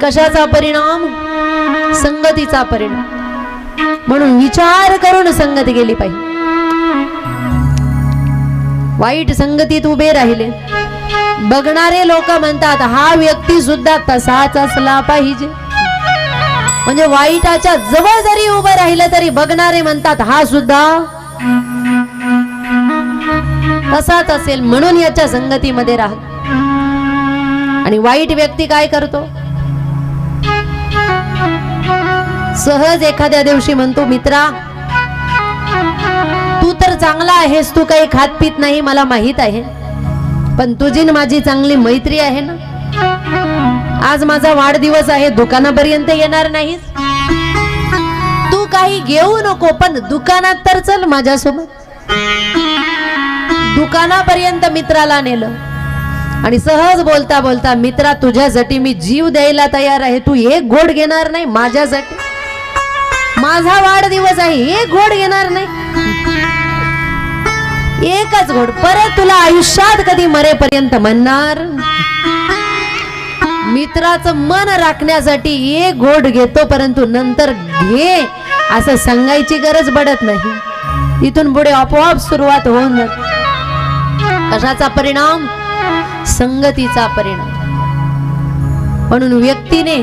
कशाचा परिणाम? संगतीचा परिणाम. म्हणून विचार करून संगत गेली पाहिजे. वाईट संगतीत उभे राहिले, बघणारे लोक म्हणतात हा व्यक्ती सुद्धा तसाच असला पाहिजे. म्हणजे वाईटाच्या जवळ जरी उभं राहिलं तरी बघणारे म्हणतात हा सुद्धा तसाच असेल, म्हणून याच्या संगतीमध्ये राह. आणि वाईट व्यक्ती काय करतो? सहज एखाद्या दिवशी म्हणतो, मित्रा तू तर चांगला आहेस, तू काही खात पित नाही मला माहित आहे, पण तुझी न माझी चांगली मैत्री आहे ना. आज माझा वाढदिवस आहे, दुकानापर्यंत येणार नाहीस? तू काही घेऊ नको, पण दुकानात तर चल माझ्यासोबत. दुकानापर्यंत मित्राला नेलं आणि सहज बोलता बोलता, मित्रा तुझ्यासाठी मी जीव द्यायला तयार आहे, तू एक घोट घेणार नाही माझ्यासाठी? माझा वाढदिवस आहे, एक घोट घेणार नाही? एकच घोट, परत तुला आयुष्यात कधी मरेपर्यंत म्हणणार? मित्राचं मन राखण्यासाठी एक घोट घेतो, परंतु नंतर घे असं सांगायची गरज पडत नाही. इथून पुढे आपोआप सुरुवात होऊन जाते. कशाचा परिणाम? संगतीचा परिणाम. म्हणून व्यक्तीने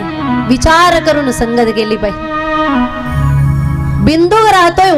विचार करून संगत केली पाहिजे. बिंदू राहतोय